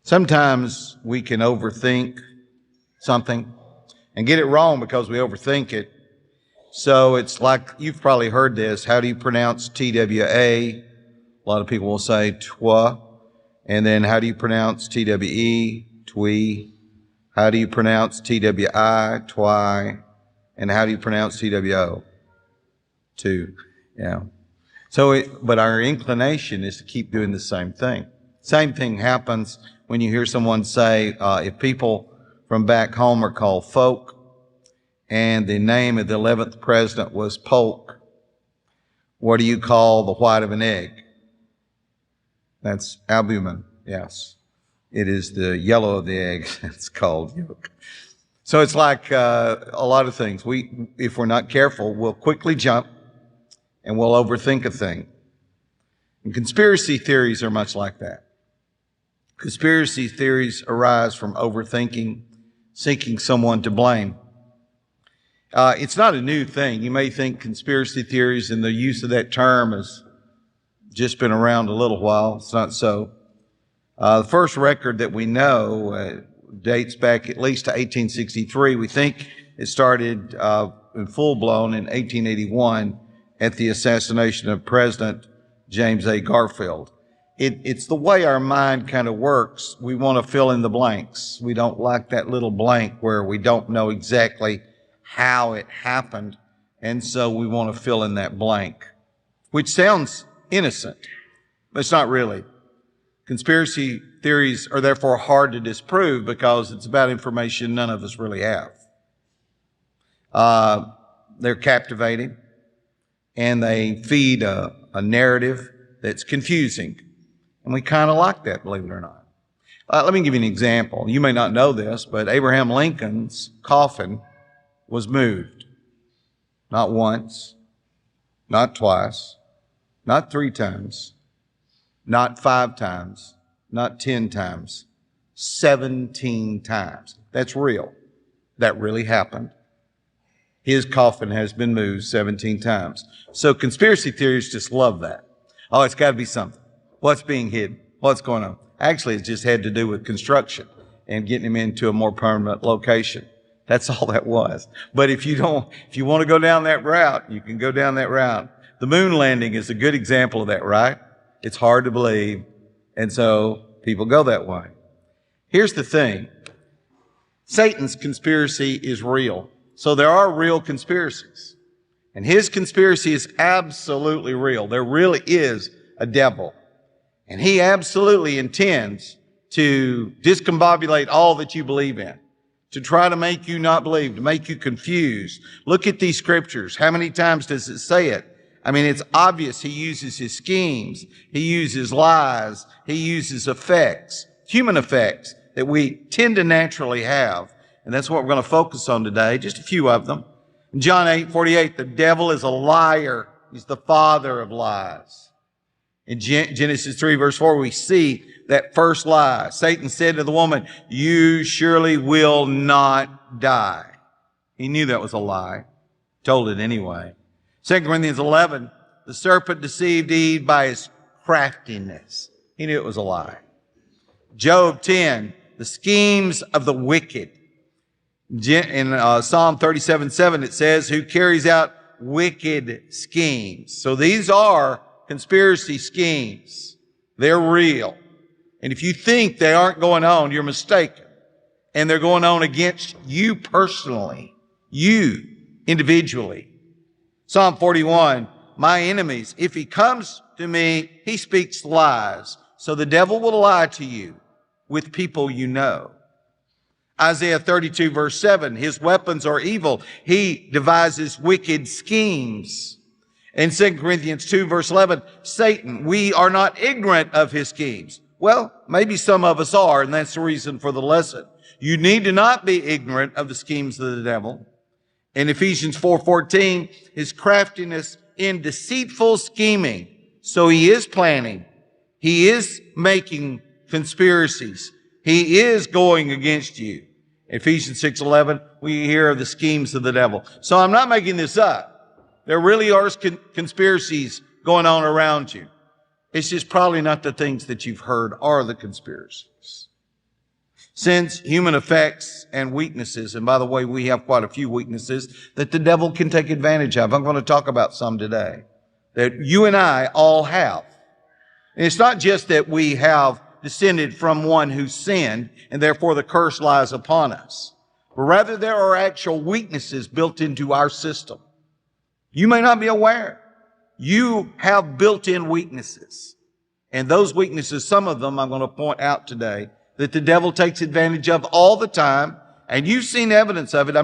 Sometimes we can overthink something and get it wrong because we overthink it. So it's like, you've probably heard this. How do you pronounce TWA? A lot of people will say twa. And then how do you pronounce TWE? Twee. How do you pronounce TWI? Twi. And how do you pronounce TWO? Two. Yeah. So, but our inclination is to keep doing the same thing. Same thing happens when you hear someone say, if people from back home are called folk, and the name of the 11th president was Polk, what do you call the white of an egg? That's albumin, yes. It is the yellow of the egg. It's called yolk. So it's like a lot of things. If we're not careful, we'll quickly jump and we'll overthink a thing. And conspiracy theories are much like that. Conspiracy theories arise from overthinking, seeking someone to blame. It's not a new thing. You may think conspiracy theories and the use of that term has just been around a little while. It's not so. The first record that we know dates back at least to 1863. We think it started in full-blown in 1881 at the assassination of President James A. Garfield. It's the way our mind kind of works. We want to fill in the blanks. We don't like that little blank where we don't know exactly how it happened, and so we want to fill in that blank, which sounds innocent, but it's not really. Conspiracy theories are therefore hard to disprove because it's about information none of us really have. They're captivating, and they feed a narrative that's confusing. And we kind of like that, believe it or not. Let me give you an example. You may not know this, but Abraham Lincoln's coffin was moved. Not once, not twice, not 3 times, not 5 times, not 10 times, 17 times. That's real. That really happened. His coffin has been moved 17 times. So conspiracy theories just love that. Oh, it's got to be something. What's being hidden? What's going on? Actually, it just had to do with construction and getting him into a more permanent location. That's all that was. But if you want to go down that route, you can go down that route. The moon landing is a good example of that, right? It's hard to believe, and so people go that way. Here's the thing. Satan's conspiracy is real. So there are real conspiracies. And his conspiracy is absolutely real. There really is a devil. And he absolutely intends to discombobulate all that you believe in, to try to make you not believe, to make you confused. Look at these scriptures. How many times does it say it? I mean, it's obvious he uses his schemes. He uses lies. He uses effects, human effects that we tend to naturally have. And that's what we're going to focus on today, just a few of them. In John 8:48, the devil is a liar. He's the father of lies. In Genesis 3, verse 4, we see that first lie. Satan said to the woman, "You surely will not die." He knew that was a lie. Told it anyway. 2 Corinthians 11, the serpent deceived Eve by his craftiness. He knew it was a lie. Job 10, the schemes of the wicked. In Psalm 37:7, it says, "Who carries out wicked schemes." So these are conspiracy schemes. They're real. And if you think they aren't going on, you're mistaken. And they're going on against you personally, you individually. Psalm 41, "My enemies, if he comes to me, he speaks lies." So the devil will lie to you with people you know. Isaiah 32, verse 7, "His weapons are evil. He devises wicked schemes." In 2 Corinthians 2, verse 11, "Satan, we are not ignorant of his schemes." Well, maybe some of us are, and that's the reason for the lesson. You need to not be ignorant of the schemes of the devil. In Ephesians 4:14, "His craftiness in deceitful scheming." So he is planning. He is making conspiracies. He is going against you. Ephesians 6:11, we hear of the schemes of the devil. So I'm not making this up. There really are conspiracies going on around you. It's just probably not the things that you've heard are the conspiracies. Since human effects and weaknesses, and by the way, we have quite a few weaknesses that the devil can take advantage of. I'm going to talk about some today that you and I all have. And it's not just that we have descended from one who sinned and therefore the curse lies upon us, but rather there are actual weaknesses built into our system. You may not be aware. You have built-in weaknesses. And those weaknesses, some of them I'm going to point out today, that the devil takes advantage of all the time. And you've seen evidence of it.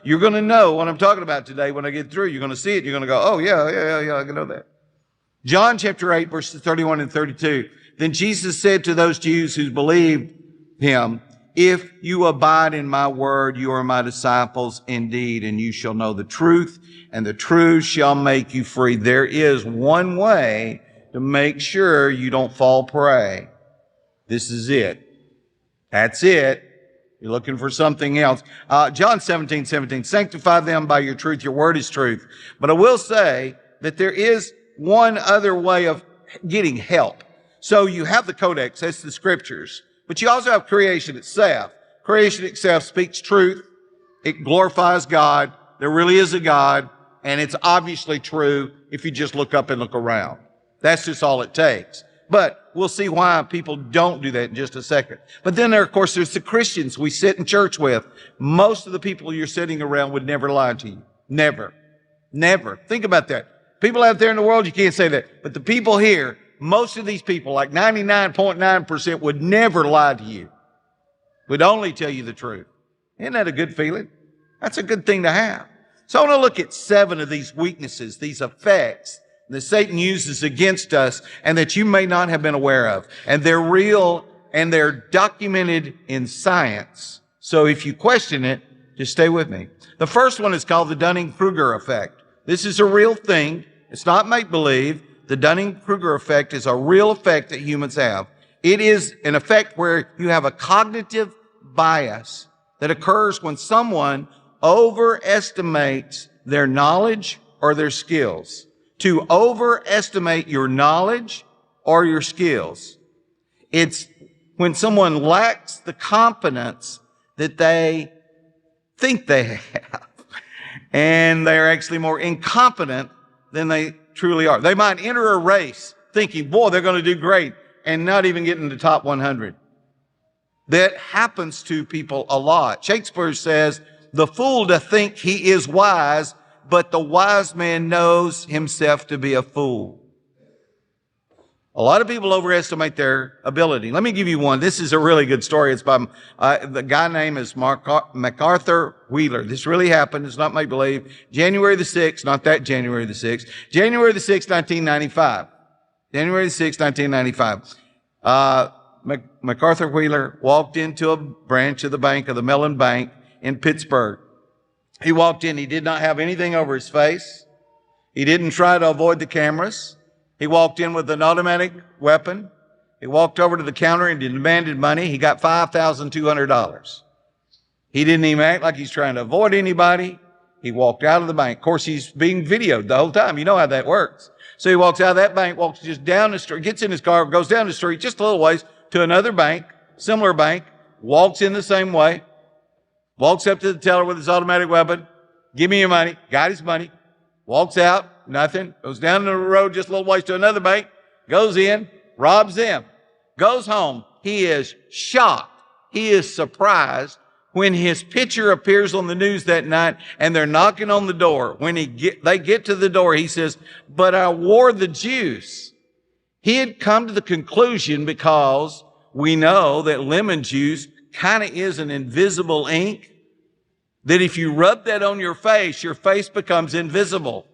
You're going to know what I'm talking about today when I get through. You're going to see it. You're going to go, oh, yeah, I can know that. John chapter 8, verses 31 and 32. Then Jesus said to those Jews who believed him, if you abide in my word, you are my disciples indeed, and you shall know the truth, and the truth shall make you free. There is one way to make sure you don't fall prey. This is it. That's it. You're looking for something else. John 17:17, sanctify them by your truth. Your word is truth. But I will say that there is one other way of getting help. So you have the codex, that's the scriptures, but you also have creation itself. Creation itself speaks truth. It glorifies God. There really is a God, and it's obviously true if you just look up and look around. That's just all it takes. But we'll see why people don't do that in just a second. But then there, of course, there's the Christians we sit in church with. Most of the people you're sitting around would never lie to you. Never. Never. Think about that. People out there in the world, you can't say that. But the people here, most of these people, like 99.9%, would never lie to you. Would only tell you the truth. Isn't that a good feeling? That's a good thing to have. So I want to look at 7 of these weaknesses, these effects that Satan uses against us and that you may not have been aware of. And they're real and they're documented in science. So if you question it, just stay with me. The first one is called the Dunning-Kruger Effect. This is a real thing. It's not make-believe. The Dunning-Kruger Effect is a real effect that humans have. It is an effect where you have a cognitive bias that occurs when someone overestimates their knowledge or their skills. To overestimate your knowledge or your skills. It's when someone lacks the confidence that they think they have. And they're actually more incompetent than they truly are. They might enter a race thinking, boy, they're going to do great, and not even get in the top 100. That happens to people a lot. Shakespeare says, the fool doth think he is wise, but the wise man knows himself to be a fool. A lot of people overestimate their ability. Let me give you one. This is a really good story. It's by the guy name is MacArthur Wheeler. This really happened. It's not make-believe. January the 6th, not that January the 6th. January the 6th, 1995. January the 6th, 1995. MacArthur Wheeler walked into a branch of the bank, of the Mellon Bank in Pittsburgh. He walked in. He did not have anything over his face. He didn't try to avoid the cameras. He walked in with an automatic weapon. He walked over to the counter and demanded money. He got $5,200. He didn't even act like he's trying to avoid anybody. He walked out of the bank. Of course, he's being videoed the whole time. You know how that works. So he walks out of that bank, walks just down the street, gets in his car, goes down the street just a little ways to another bank, similar bank, walks in the same way, walks up to the teller with his automatic weapon, give me your money, got his money, walks out, nothing, goes down the road just a little ways to another bank, goes in, robs them, goes home. He is shocked. He is surprised when his picture appears on the news that night and they're knocking on the door. When they get to the door, he says, but I wore the juice. He had come to the conclusion, because we know that lemon juice kind of is an invisible ink, that if you rub that on your face becomes invisible.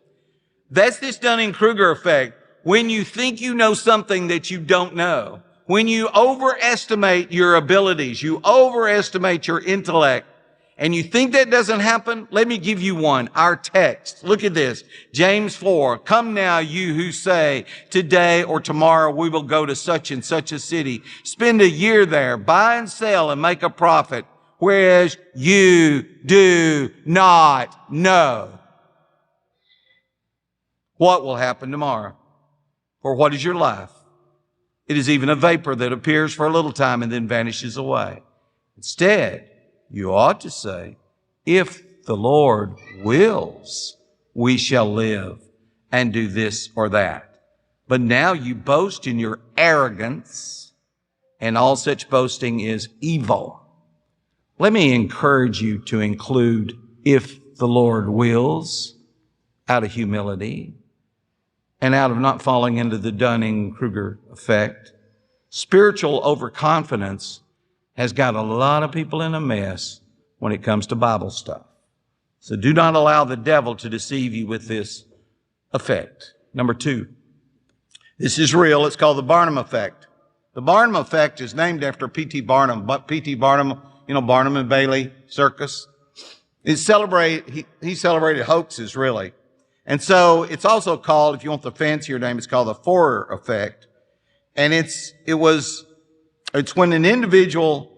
That's this Dunning-Kruger effect. When you think you know something that you don't know, when you overestimate your abilities, you overestimate your intellect, and you think that doesn't happen, let me give you one. Our text. Look at this. James 4. Come now, you who say, today or tomorrow we will go to such and such a city. Spend a year there, buy and sell and make a profit, whereas you do not know what will happen tomorrow. For what is your life? It is even a vapor that appears for a little time and then vanishes away. Instead, you ought to say, if the Lord wills, we shall live and do this or that. But now you boast in your arrogance, and all such boasting is evil. Let me encourage you to include, if the Lord wills, out of humility and out of not falling into the Dunning-Kruger effect. Spiritual overconfidence has got a lot of people in a mess when it comes to Bible stuff. So do not allow the devil to deceive you with this effect. Number 2, this is real. It's called the Barnum Effect. The Barnum Effect is named after P.T. Barnum. But P.T. Barnum, Barnum and Bailey circus. He celebrated hoaxes, really. And so it's also called, if you want the fancier name, it's called the Forer Effect. And it's when an individual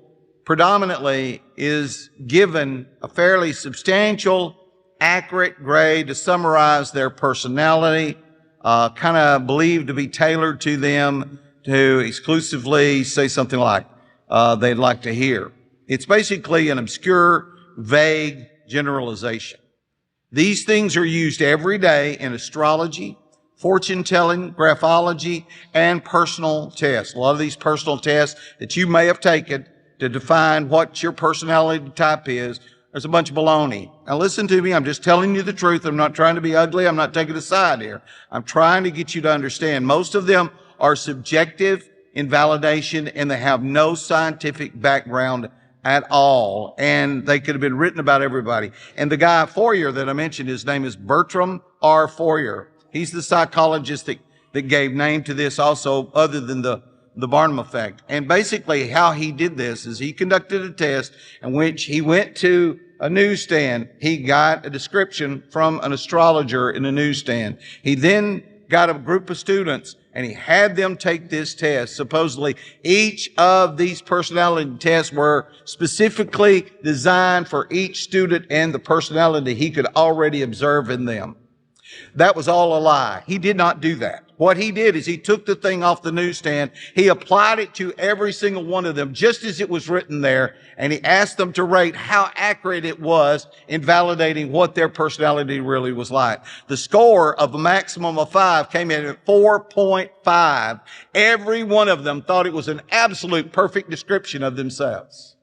predominantly is given a fairly substantial, accurate grade to summarize their personality, kind of believed to be tailored to them to exclusively say something like they'd like to hear. It's basically an obscure, vague generalization. These things are used every day in astrology, fortune-telling, graphology, and personal tests. A lot of these personal tests that you may have taken to define what your personality type is, there's a bunch of baloney. Now listen to me, I'm just telling you the truth. I'm not trying to be ugly. I'm not taking a side here. I'm trying to get you to understand. Most of them are subjective invalidation, and they have no scientific background at all. And they could have been written about everybody. And the guy Fourier that I mentioned, his name is Bertram R. Fourier. He's the psychologist that gave name to this also, other than the Barnum Effect. And basically how he did this is he conducted a test in which he went to a newsstand. He got a description from an astrologer in a newsstand. He then got a group of students and he had them take this test. Supposedly, each of these personality tests were specifically designed for each student and the personality he could already observe in them. That was all a lie. He did not do that. What he did is he took the thing off the newsstand, he applied it to every single one of them just as it was written there, and he asked them to rate how accurate it was in validating what their personality really was like. The score of a maximum of 5 came in at 4.5. Every one of them thought it was an absolute perfect description of themselves.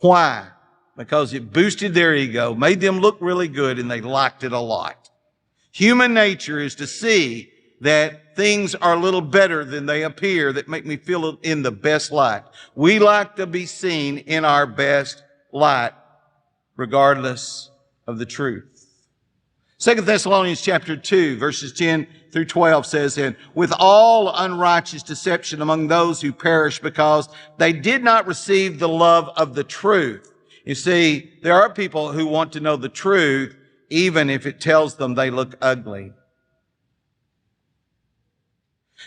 Why? Because it boosted their ego, made them look really good, and they liked it a lot. Human nature is to see that things are a little better than they appear, that make me feel in the best light. We like to be seen in our best light, regardless of the truth. 2 Thessalonians chapter 2, verses 10 through 12 says, "And with all unrighteous deception among those who perish, because they did not receive the love of the truth." You see, there are people who want to know the truth, even if it tells them they look ugly.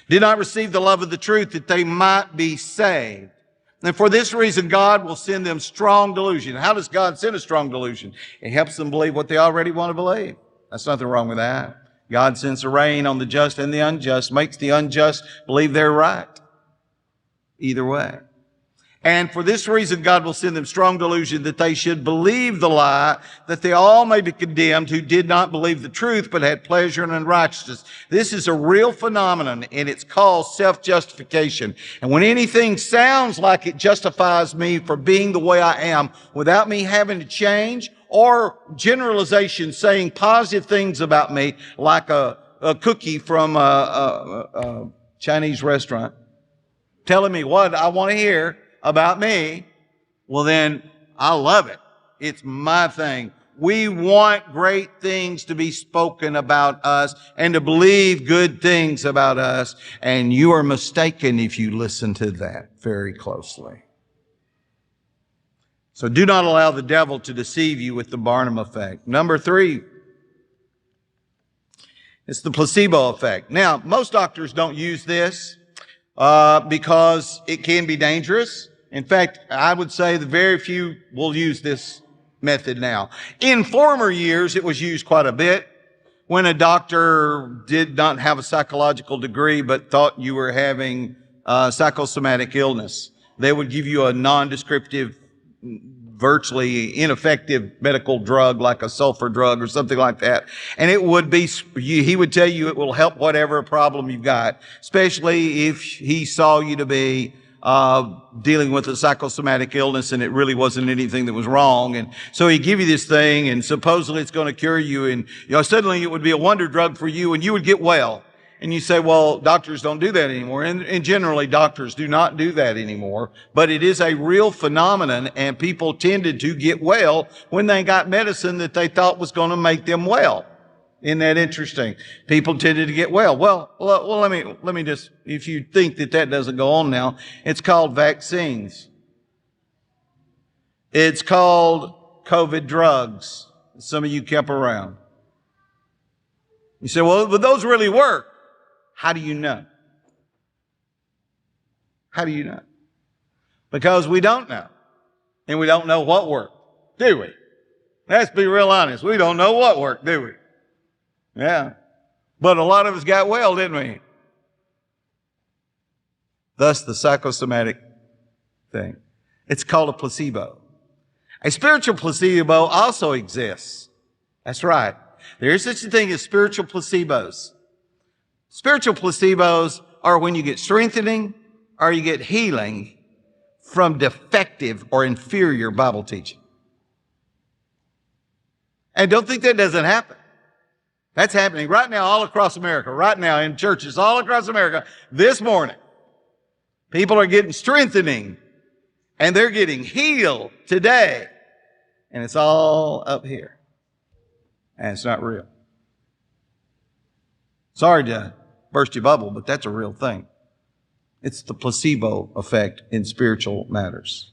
Did not receive the love of the truth that they might be saved. And for this reason, God will send them strong delusion. How does God send a strong delusion? It helps them believe what they already want to believe. There's nothing wrong with that. God sends the rain on the just and the unjust, makes the unjust believe they're right. Either way. And for this reason, God will send them strong delusion, that they should believe the lie, that they all may be condemned who did not believe the truth, but had pleasure in unrighteousness. This is a real phenomenon, and it's called self-justification. And when anything sounds like it justifies me for being the way I am, without me having to change, or generalization saying positive things about me, like a cookie from a Chinese restaurant, telling me what I want to hear about me, well then, I love it. It's my thing. We want great things to be spoken about us and to believe good things about us, and you are mistaken if you listen to that very closely. So do not allow the devil to deceive you with the Barnum Effect. Number 3, it's the placebo effect. Now, most doctors don't use this because it can be dangerous. In fact, I would say the very few will use this method now. In former years, it was used quite a bit when a doctor did not have a psychological degree but thought you were having psychosomatic illness. they would give you a non-descriptive, virtually ineffective medical drug like a sulfur drug or something like that. And it would be, he would tell you it will help whatever problem you've got, especially if he saw you to be dealing with a psychosomatic illness and it really wasn't anything that was wrong. And so he'd give you this thing and supposedly it's going to cure you. And, suddenly it would be a wonder drug for you and you would get well. And you say, well, doctors don't do that anymore. And generally, doctors do not do that anymore. But it is a real phenomenon, and people tended to get well when they got medicine that they thought was going to make them well. Isn't that interesting? People tended to get well. Well, let me just, if you think that doesn't go on now, it's called vaccines. It's called COVID drugs. Some of you kept around. You say, well, but those really work. How do you know? How do you know? Because we don't know. And we don't know what worked, do we? Let's be real honest. We don't know what worked, do we? Yeah. But a lot of us got well, didn't we? Thus the psychosomatic thing. It's called a placebo. A spiritual placebo also exists. That's right. There is such a thing as spiritual placebos. Spiritual placebos are when you get strengthening or you get healing from defective or inferior Bible teaching. And don't think that doesn't happen. That's happening right now all across America, right now in churches all across America this morning. People are getting strengthening and they're getting healed today. And it's all up here. And it's not real. Sorry to burst your bubble, but that's a real thing. It's the placebo effect in spiritual matters.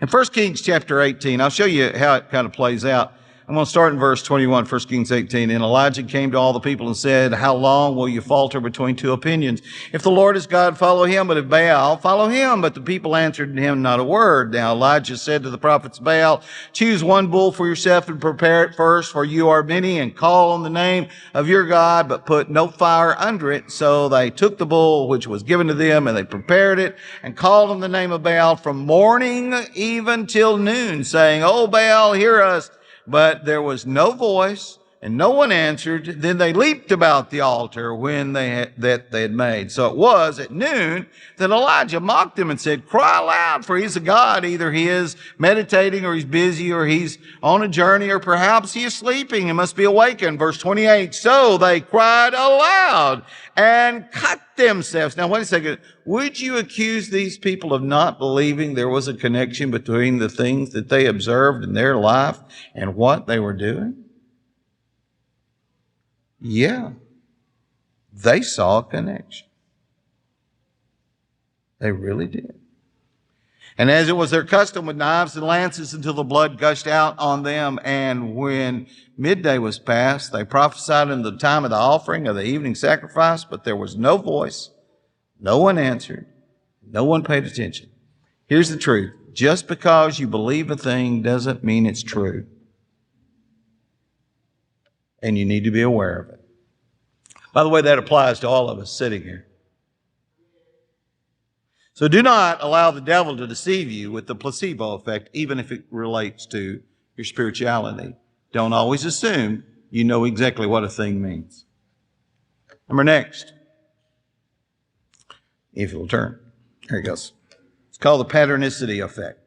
In 1 Kings chapter 18, I'll show you how it kind of plays out. I'm going to start in verse 21, 1 Kings 18. And Elijah came to all the people and said, how long will you falter between two opinions? If the Lord is God, follow him, but if Baal, follow him. But the people answered him not a word. Now Elijah said to the prophets Baal, choose one bull for yourself and prepare it first, for you are many, and call on the name of your God, but put no fire under it. So they took the bull which was given to them, and they prepared it, and called on the name of Baal from morning even till noon, saying, O Baal, hear us. But there was no voice, and no one answered. Then they leaped about the altar that they had made. So it was at noon that Elijah mocked them and said, cry aloud, for he's a god. Either he is meditating, or he's busy, or he's on a journey, or perhaps he is sleeping and must be awakened. Verse 28, so they cried aloud and cut themselves. Now, wait a second. Would you accuse these people of not believing there was a connection between the things that they observed in their life and what they were doing? Yeah, they saw a connection. They really did. And as it was their custom with knives and lances until the blood gushed out on them, and when midday was past, they prophesied in the time of the offering of the evening sacrifice, but there was no voice, no one answered, no one paid attention. Here's the truth. Just because you believe a thing doesn't mean it's true. And you need to be aware of it. By the way, that applies to all of us sitting here. So do not allow the devil to deceive you with the placebo effect, even if it relates to your spirituality. Don't always assume you know exactly what a thing means. Number next, if you'll turn. There it goes. It's called the Patternicity Effect.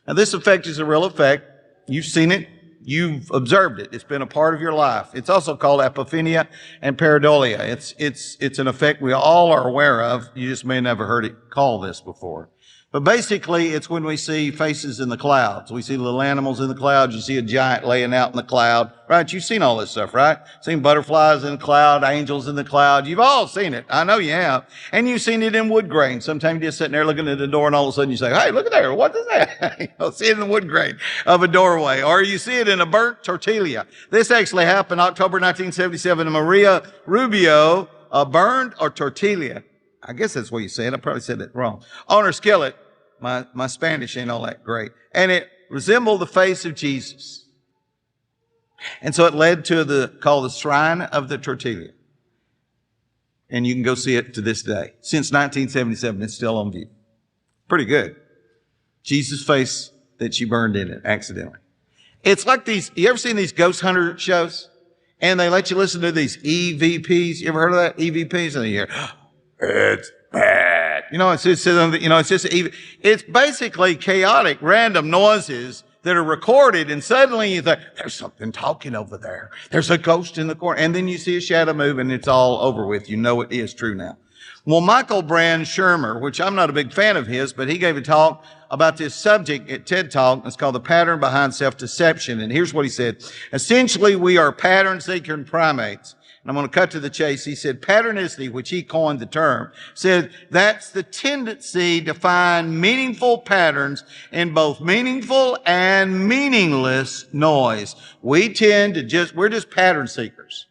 Now, this effect is a real effect. You've seen it. You've observed it. It's been a part of your life. It's also called apophenia and pareidolia. It's an effect we all are aware of. You just may have never heard it called this before. But basically, it's when we see faces in the clouds. We see little animals in the clouds. You see a giant laying out in the cloud, right? You've seen all this stuff, right? Seen butterflies in the cloud, angels in the cloud. You've all seen it. I know you have. And you've seen it in wood grain. Sometimes you're just sitting there looking at the door and all of a sudden you say, hey, look at there. What is that? See it in the wood grain of a doorway. Or you see it in a burnt tortilla. This actually happened October 1977 in Maria Rubio, a burned or tortilla. I guess that's what you said. I probably said it wrong. On her skillet. My Spanish ain't all that great. And it resembled the face of Jesus. And so it led to called the Shrine of the Tortilla. And you can go see it to this day. Since 1977, it's still on view. Pretty good. Jesus' face that she burned in it accidentally. It's like these, you ever seen these ghost hunter shows? And they let you listen to these EVPs. You ever heard of that? EVPs? And you hear, it's bad. It's basically chaotic, random noises that are recorded, and suddenly you think, there's something talking over there. There's a ghost in the corner. And then you see a shadow move, and it's all over with. You know it is true now. Well, Michael Brand Shermer, which I'm not a big fan of his, but he gave a talk about this subject at TED Talk. It's called The Pattern Behind Self-Deception. And here's what he said. Essentially, we are pattern-seeking primates. And I'm going to cut to the chase. He said, patternicity, which he coined the term, said that's the tendency to find meaningful patterns in both meaningful and meaningless noise. We're just pattern seekers.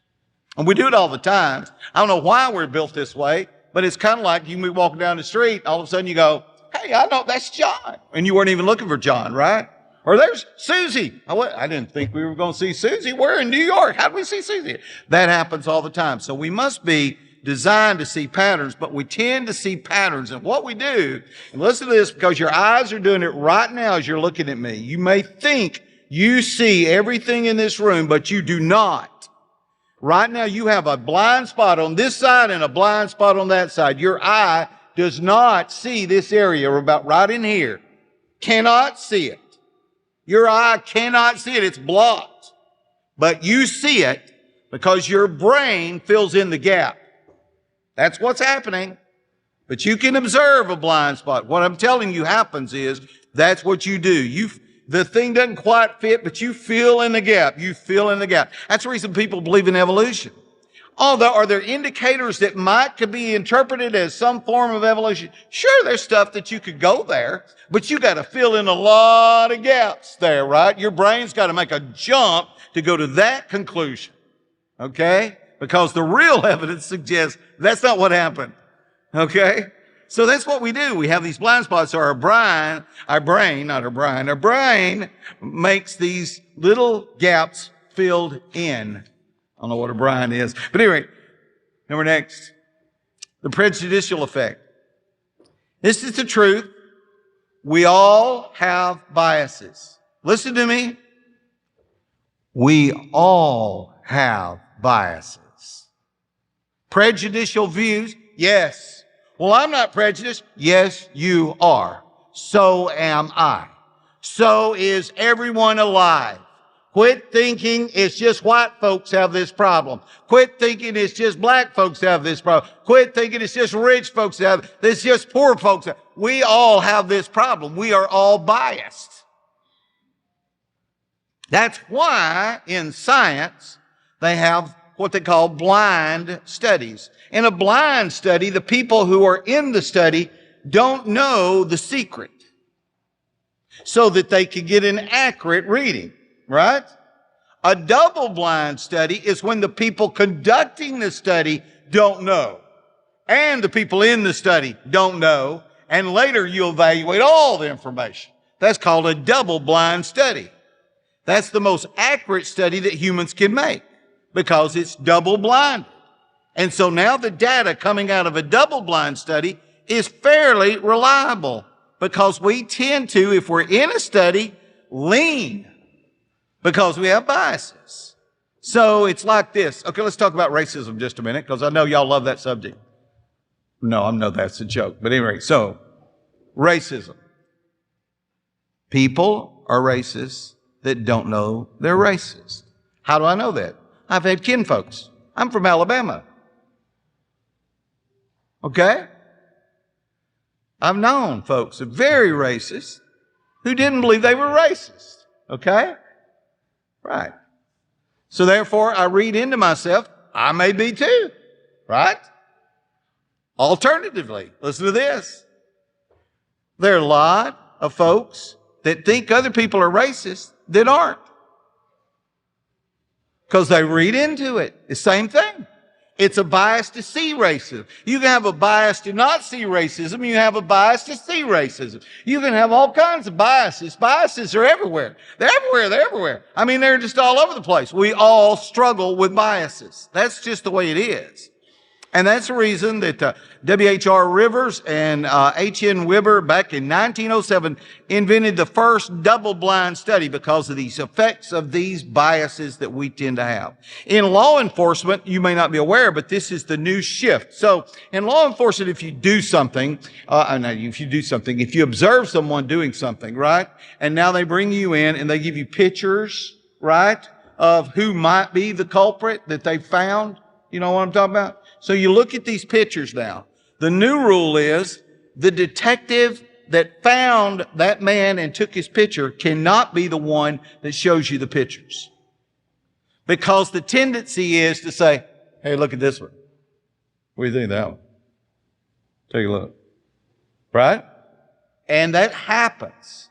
And we do it all the time. I don't know why we're built this way, but it's kind of like you be walking down the street, all of a sudden you go, hey, I know that's John. And you weren't even looking for John, right? Or there's Susie. I didn't think we were going to see Susie. We're in New York. How do we see Susie? That happens all the time. So we must be designed to see patterns, but we tend to see patterns. And what we do, and listen to this because your eyes are doing it right now as you're looking at me. You may think you see everything in this room, but you do not. Right now you have a blind spot on this side and a blind spot on that side. Your eye does not see this area about right in here. Cannot see it. Your eye cannot see it. It's blocked. But you see it because your brain fills in the gap. That's what's happening. But you can observe a blind spot. What I'm telling you happens is that's what you do. The thing doesn't quite fit, but you fill in the gap. You fill in the gap. That's the reason people believe in evolution. Although, are there indicators that could be interpreted as some form of evolution? Sure, there's stuff that you could go there, but you got to fill in a lot of gaps there, right? Your brain's got to make a jump to go to that conclusion, okay? Because the real evidence suggests that's not what happened, okay? So that's what we do. We have these blind spots. So our brain makes these little gaps filled in. I don't know what a brain is. But anyway, number next, the prejudicial effect. This is the truth. We all have biases. Listen to me. We all have biases. Prejudicial views, yes. Well, I'm not prejudiced. Yes, you are. So am I. So is everyone alive. Quit thinking it's just white folks have this problem. Quit thinking it's just black folks have this problem. Quit thinking it's just rich folks have, it's just poor folks. We all have this problem. We are all biased. That's why in science they have what they call blind studies. In a blind study, the people who are in the study don't know the secret so that they can get an accurate reading, right? A double-blind study is when the people conducting the study don't know, and the people in the study don't know, and later you evaluate all the information. That's called a double-blind study. That's the most accurate study that humans can make because it's double-blinded. And so now the data coming out of a double-blind study is fairly reliable because we tend to, if we're in a study, lean because we have biases. So it's like this. Okay, let's talk about racism just a minute because I know y'all love that subject. No, I know that's a joke. But anyway, so racism. People are racist that don't know they're racist. How do I know that? I've had kinfolks. I'm from Alabama. Okay? I've known folks that are very racist who didn't believe they were racist. Okay? Right. So therefore, I read into myself, I may be too. Right? Alternatively, listen to this. There are a lot of folks that think other people are racist that aren't. Because they read into it. The same thing. It's a bias to see racism. You can have a bias to not see racism. You have a bias to see racism. You can have all kinds of biases. Biases are everywhere. They're everywhere. They're everywhere. I mean, they're just all over the place. We all struggle with biases. That's just the way it is. And that's the reason that W.H.R. Rivers and H.N. Weber back in 1907 invented the first double-blind study because of these effects of these biases that we tend to have. In law enforcement, you may not be aware, but this is the new shift. So in law enforcement, if you do something, if you observe someone doing something, right, and now they bring you in and they give you pictures, right, of who might be the culprit that they found, you know what I'm talking about? So you look at these pictures now. The new rule is the detective that found that man and took his picture cannot be the one that shows you the pictures. Because the tendency is to say, hey, look at this one. What do you think of that one? Take a look. Right? And that happens.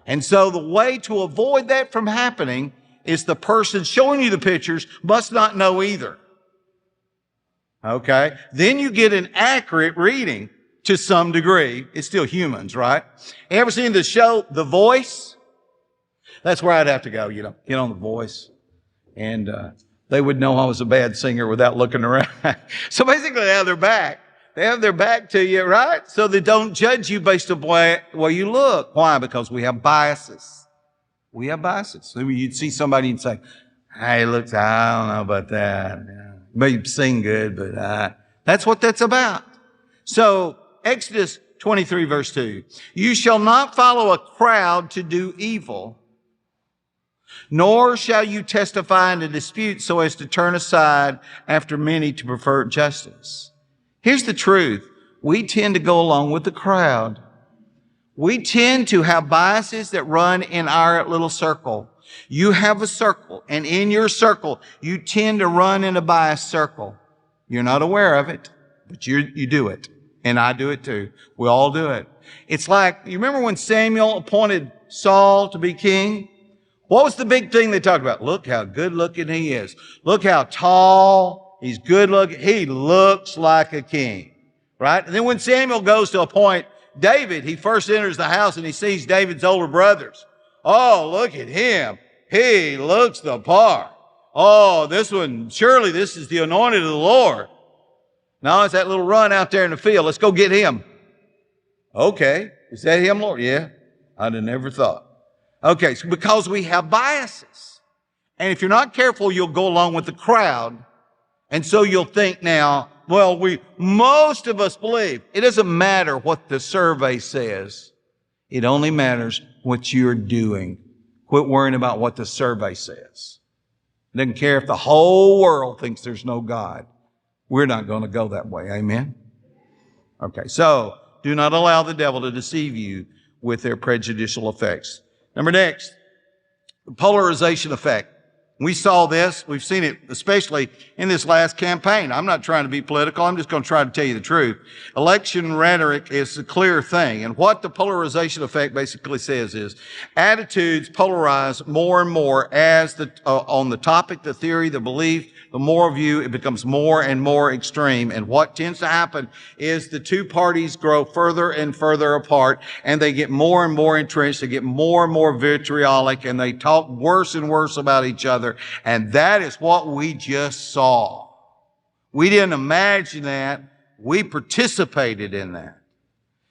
And so the way to avoid that from happening is the person showing you the pictures must not know either. Okay? Then you get an accurate reading to some degree. It's still humans, right? Ever seen the show The Voice? That's where I'd have to go, get on The Voice. And they would know I was a bad singer without looking around. So basically they have their back. They have their back to you, right? So they don't judge you based on the way you look. Why? Because we have biases. We have biases. So you'd see somebody and say, hey, looks, I don't know about that. Maybe sing good, but that's what that's about. So Exodus 23 verse 2, you shall not follow a crowd to do evil, nor shall you testify in a dispute so as to turn aside after many to prefer justice. Here's the truth. We tend to go along with the crowd. We tend to have biases that run in our little circle. You have a circle, and in your circle, you tend to run in a biased circle. You're not aware of it, but you do it. And I do it too. We all do it. It's like, you remember when Samuel appointed Saul to be king? What was the big thing they talked about? Look how good looking he is. Look how tall. He's good looking. He looks like a king. Right? And then when Samuel goes to appoint David, he first enters the house and he sees David's older brothers. Oh, look at him. He looks the part. Oh, surely this is the anointed of the Lord. No, it's that little run out there in the field. Let's go get him. Okay. Is that him, Lord? Yeah. I'd have never thought. Okay. So because we have biases. And if you're not careful, you'll go along with the crowd. And so you'll think now, well, most of us believe. It doesn't matter what the survey says. It only matters what you're doing. Quit worrying about what the survey says. It doesn't care if the whole world thinks there's no God. We're not going to go that way. Amen? Okay, so do not allow the devil to deceive you with their prejudicial effects. Next, the polarization effect. We saw this. We've seen it especially in this last campaign. I'm not trying to be political. I'm just going to try to tell you the truth. Election rhetoric is a clear thing. And what the polarization effect basically says is attitudes polarize more and more as on the topic, the theory, the belief, the moral view, it becomes more and more extreme. And what tends to happen is the two parties grow further and further apart, and they get more and more entrenched, they get more and more vitriolic, and they talk worse and worse about each other. And that is what we just saw. We didn't imagine that. We participated in that.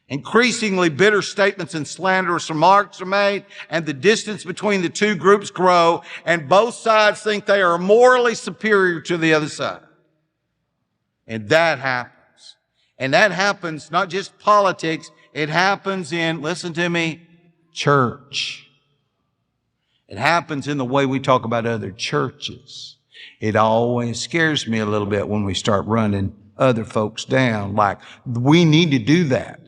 Increasingly bitter statements and slanderous remarks are made, and the distance between the two groups grow, and both sides think they are morally superior to the other side. And that happens. And that happens not just politics, it happens in, listen to me, church. It happens in the way we talk about other churches. It always scares me a little bit when we start running other folks down. Like, we need to do that.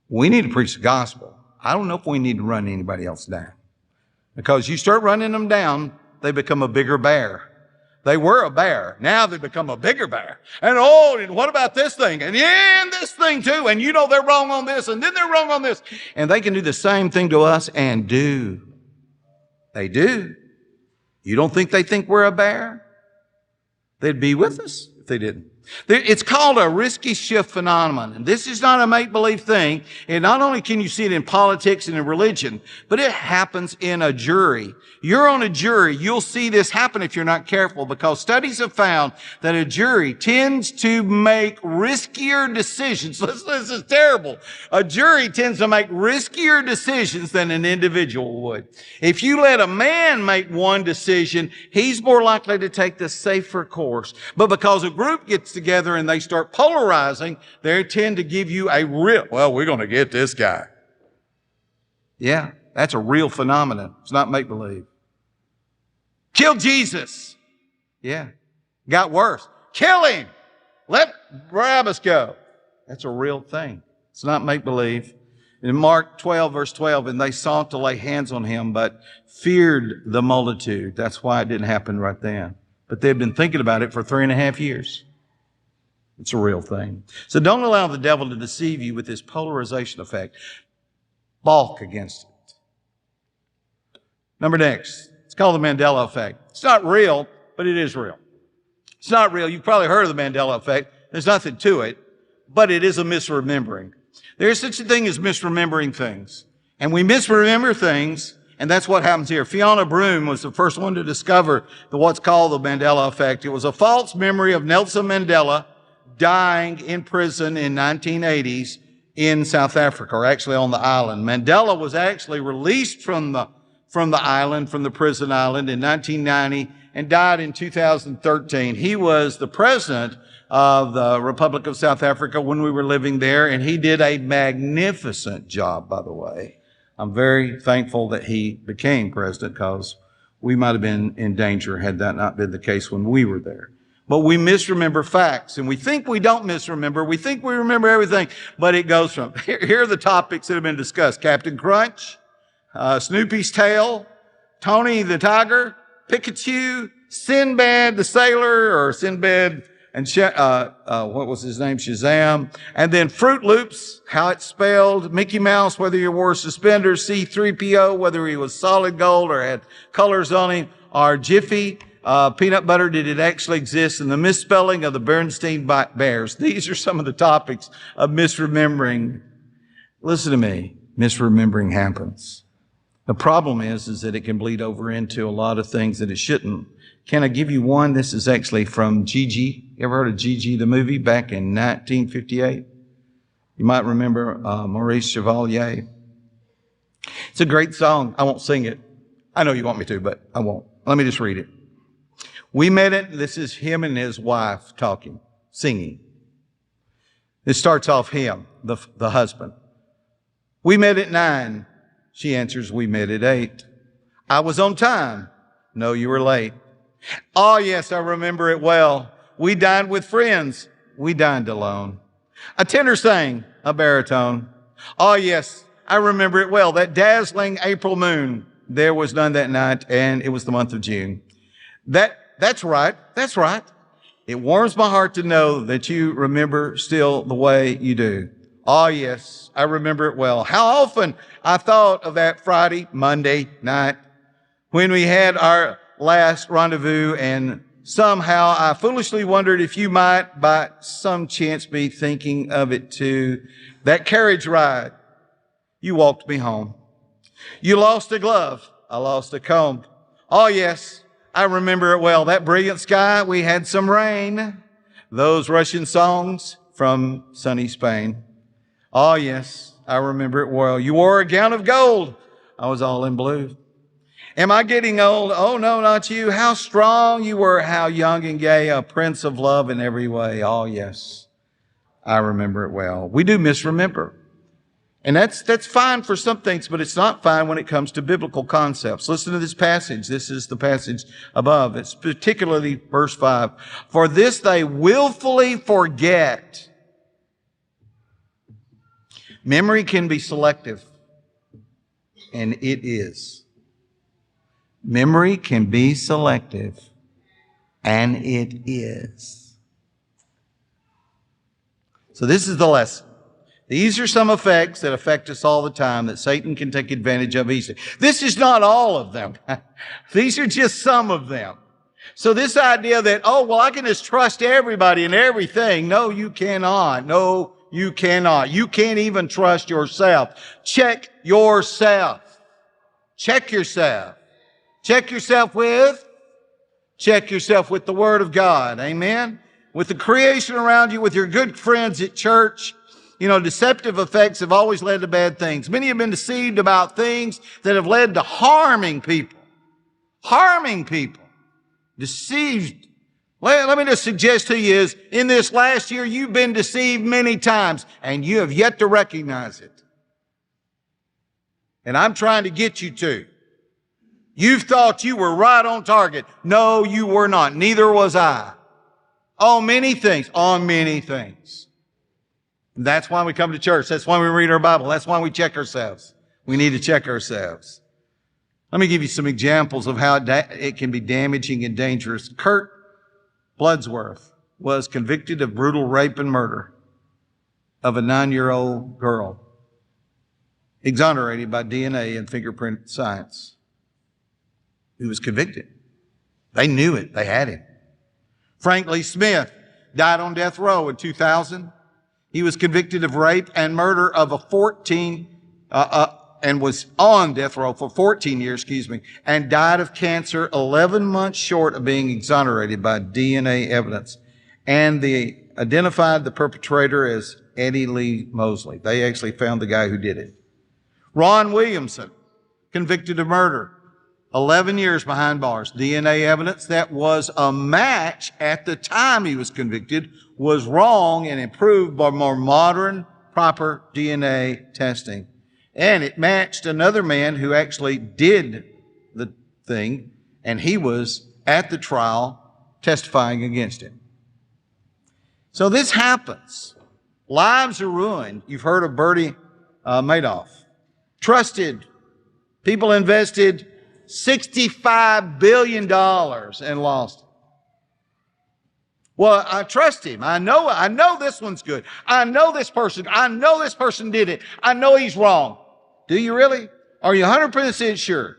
We need to preach the gospel. I don't know if we need to run anybody else down. Because you start running them down, they become a bigger bear. They were a bear. Now they become a bigger bear. And what about this thing? And this thing too. And they're wrong on this, and then they're wrong on this. And they can do the same thing to us and do. They do. You don't think they think we're a bear? They'd be with us if they didn't. It's called a risky shift phenomenon. And this is not a make-believe thing. And not only can you see it in politics and in religion, but it happens in a jury. You're on a jury. You'll see this happen if you're not careful, because studies have found that a jury tends to make riskier decisions. This is terrible. A jury tends to make riskier decisions than an individual would. If you let a man make one decision, he's more likely to take the safer course. But because a group gets together and they start polarizing, they tend to give you a real, well, we're going to get this guy. Yeah, that's a real phenomenon. It's not make-believe. Kill Jesus. Yeah, got worse. Kill him. Let Barabbas go. That's a real thing. It's not make-believe. In Mark 12, verse 12, and they sought to lay hands on him, but feared the multitude. That's why it didn't happen right then. But they've been thinking about it for 3.5 years. It's a real thing. So don't allow the devil to deceive you with this polarization effect. Balk against it. Number next, it's called the Mandela Effect. It's not real, but it is real. It's not real. You've probably heard of the Mandela Effect. There's nothing to it, but it is a misremembering. There is such a thing as misremembering things. And we misremember things, and that's what happens here. Fiona Broome was the first one to discover what's called the Mandela Effect. It was a false memory of Nelson Mandela dying in prison in 1980s in South Africa, or actually on the island. Mandela was actually released from the island, from the prison island in 1990 and died in 2013. He was the president of the Republic of South Africa when we were living there, and he did a magnificent job, by the way. I'm very thankful that he became president, because we might have been in danger had that not been the case when we were there. But we misremember facts, and we think we don't misremember. We think we remember everything, but it goes from, here are the topics that have been discussed. Captain Crunch, Snoopy's tail, Tony the tiger, Pikachu, Sinbad the sailor, or Sinbad and what was his name? Shazam. And then Fruit Loops, how it's spelled. Mickey Mouse, whether he wore suspenders. C-3PO, whether he was solid gold or had colors on him. Or Jiffy, peanut butter, did it actually exist? And the misspelling of the Bernstein Bears. These are some of the topics of misremembering. Listen to me. Misremembering happens. The problem is that it can bleed over into a lot of things that it shouldn't. Can I give you one? This is actually from Gigi. You ever heard of Gigi, the movie, back in 1958? You might remember Maurice Chevalier. It's a great song. I won't sing it. I know you want me to, but I won't. Let me just read it. We met it. This is him and his wife talking, singing. It starts off him, the husband. We met at 9. She answers, we met at 8. I was on time. No, you were late. Oh, yes, I remember it well. We dined with friends. We dined alone. A tenor sang, a baritone. Oh, yes, I remember it well. That dazzling April moon. There was none that night, and it was the month of June. That's right. That's right. It warms my heart to know that you remember still the way you do. Oh, yes, I remember it well. How often I thought of that Friday, Monday night when we had our last rendezvous, and somehow I foolishly wondered if you might by some chance be thinking of it too. That carriage ride, you walked me home. You lost a glove, I lost a comb. Oh yes, I remember it well. That brilliant sky, we had some rain. Those Russian songs from sunny Spain. Oh yes, I remember it well. You wore a gown of gold, I was all in blue. Am I getting old? Oh, no, not you. How strong you were, how young and gay, a prince of love in every way. Oh, yes, I remember it well. We do misremember. And that's fine for some things, but it's not fine when it comes to biblical concepts. Listen to this passage. This is the passage above. It's particularly verse 5. For this they willfully forget. Memory can be selective, and it is. Memory can be selective, and it is. So this is the lesson. These are some effects that affect us all the time that Satan can take advantage of easily. This is not all of them. These are just some of them. So this idea that, oh, well, I can just trust everybody and everything. No, you cannot. No, you cannot. You can't even trust yourself. Check yourself. Check yourself. Check yourself with the Word of God. Amen? With the creation around you, with your good friends at church. You know, deceptive effects have always led to bad things. Many have been deceived about things that have led to harming people. Harming people. Deceived. Let me just suggest to you is, in this last year, you've been deceived many times, and you have yet to recognize it. And I'm trying to get you to. You've thought you were right on target. No, you were not. Neither was I. On many things. On many things. And that's why we come to church. That's why we read our Bible. That's why we check ourselves. We need to check ourselves. Let me give you some examples of how it can be damaging and dangerous. Kurt Bloodsworth was convicted of brutal rape and murder of a 9-year-old girl, exonerated by DNA and fingerprint science. He was convicted. They knew it. They had him. Frank Lee Smith died on death row in 2000. He was convicted of rape and murder of a and was on death row for 14 years, and died of cancer 11 months short of being exonerated by DNA evidence. And they identified the perpetrator as Eddie Lee Mosley. They actually found the guy who did it. Ron Williamson, convicted of murder, 11 years behind bars. DNA evidence that was a match at the time he was convicted was wrong and improved by more modern, proper DNA testing. And it matched another man who actually did the thing, and he was at the trial testifying against him. So this happens. Lives are ruined. You've heard of Bertie Madoff. Trusted. People invested $65 billion and lost it. Well, I trust him. I know this one's good. I know this person did it. I know he's wrong. Do you really? Are you 100% sure?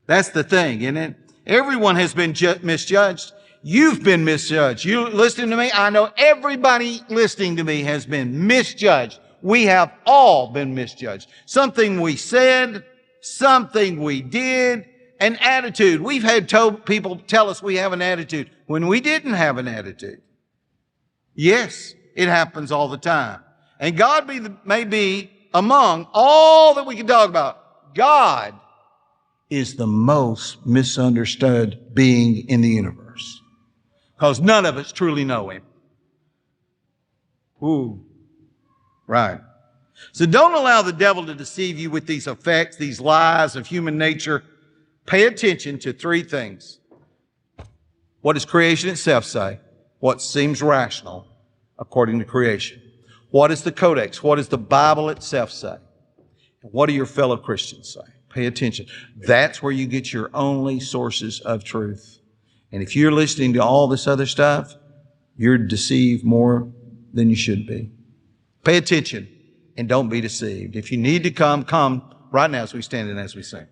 That's the thing, isn't it? Everyone has been misjudged. You've been misjudged. You listening to me? I know everybody listening to me has been misjudged. We have all been misjudged. Something we said, something we did, an attitude. We've had people tell us we have an attitude when we didn't have an attitude. Yes, it happens all the time. And God may be among all that we can talk about. God is the most misunderstood being in the universe, because none of us truly know Him. Ooh, right. So don't allow the devil to deceive you with these effects, these lies of human nature. Pay attention to three things. What does creation itself say? What seems rational according to creation? What is the codex? What does the Bible itself say? And what do your fellow Christians say? Pay attention. That's where you get your only sources of truth. And if you're listening to all this other stuff, you're deceived more than you should be. Pay attention and don't be deceived. If you need to come right now as we stand and as we sing.